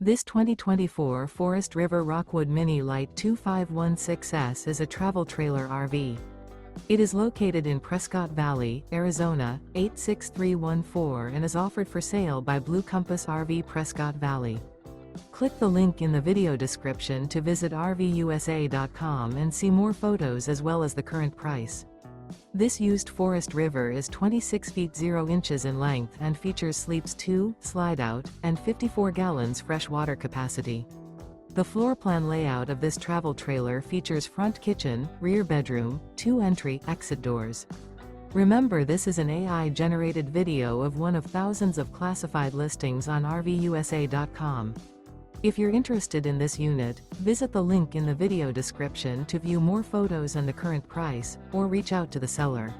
This 2024 Forest River Rockwood Mini Lite 2516S is a travel trailer RV. It is located in Prescott Valley, Arizona, 86314 and is offered for sale by Blue Compass RV Prescott Valley. Click the link in the video description to visit RVUSA.com and see more photos as well as the current price. This used Forest River is 26 feet 0 inches in length and features sleeps 2, Slideout, and 54 gallons fresh water capacity. The floor plan layout of this travel trailer features front kitchen, rear bedroom, 2 entry/exit doors. Remember, this is an AI-generated video of one of thousands of classified listings on RVUSA.com. If you're interested in this unit, visit the link in the video description to view more photos and the current price, or reach out to the seller.